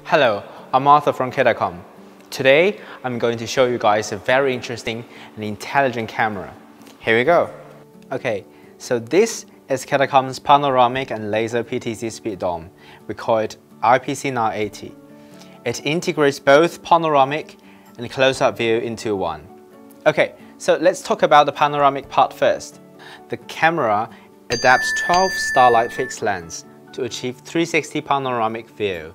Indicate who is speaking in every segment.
Speaker 1: Hello, I'm Arthur from KEDACOM. Today, I'm going to show you guys a very interesting and intelligent camera. Here we go. Okay, so this is KEDACOM's panoramic and laser PTZ Speed Dome. We call it IPC980. It integrates both panoramic and close-up view into one. Okay, so let's talk about the panoramic part first. The camera adapts 12 starlight fixed lens to achieve 360 panoramic view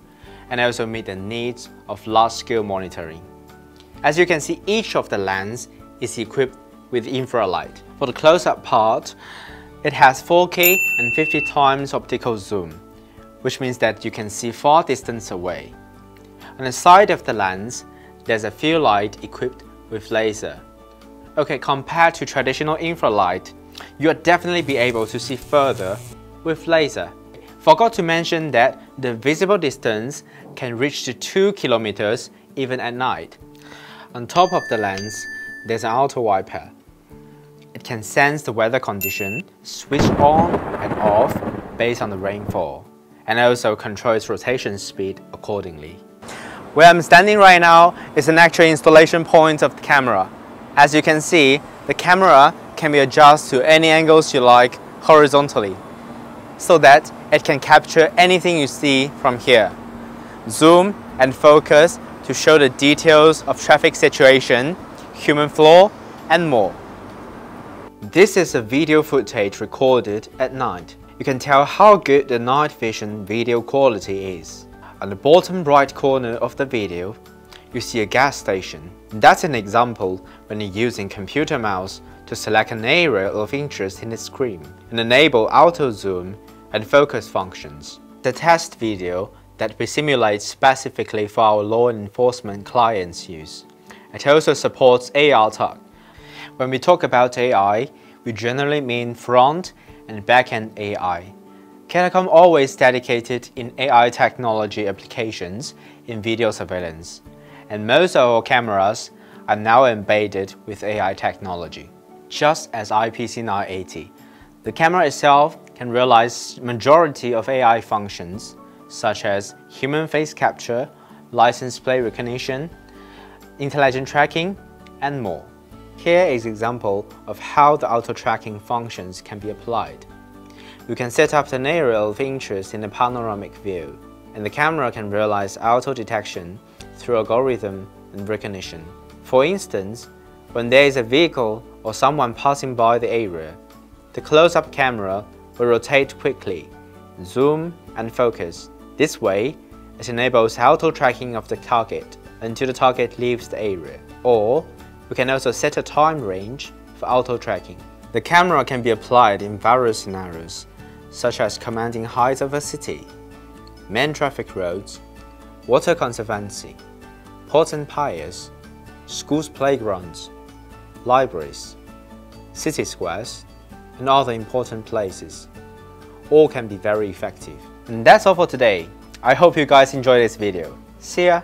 Speaker 1: and also meet the needs of large-scale monitoring. As you can see, each of the lens is equipped with infralight. For the close-up part, it has 4K and 50 times optical zoom, which means that you can see far distance away. On the side of the lens, there's a field light equipped with laser. Okay, compared to traditional infralight, you'll definitely be able to see further with laser. Forgot to mention that the visible distance can reach to 2 kilometers even at night. On top of the lens, there's an auto wiper. It can sense the weather condition, switch on and off based on the rainfall, and also control its rotation speed accordingly. Where I'm standing right now is an actual installation point of the camera. As you can see, the camera can be adjusted to any angles you like horizontally, so that it can capture anything you see from here. Zoom and focus to show the details of traffic situation, human flow, and more. This is a video footage recorded at night. You can tell how good the night vision video quality is. On the bottom right corner of the video, you see a gas station. That's an example when you're using computer mouse to select an area of interest in the screen and enable auto zoom and focus functions. The test video that we simulate specifically for our law enforcement clients' use. It also supports AR tag. When we talk about AI, we generally mean front and back-end AI. KEDACOM always dedicated in AI technology applications in video surveillance, and most of our cameras are now embedded with AI technology. Just as IPC980, the camera itself can realize majority of AI functions such as human face capture, license plate recognition, intelligent tracking, and more. Here is an example of how the auto tracking functions can be applied. You can set up an area of interest in a panoramic view, and the camera can realize auto detection through algorithm and recognition. For instance, when there is a vehicle or someone passing by the area, the close-up camera will rotate quickly, zoom and focus. This way, it enables auto-tracking of the target until the target leaves the area. Or, we can also set a time range for auto-tracking. The camera can be applied in various scenarios, such as commanding heights of a city, main traffic roads, water conservancy, ports and piers, schools' playgrounds, libraries, city squares, and other important places. All can be very effective. And that's all for today. I hope you guys enjoyed this video. See ya!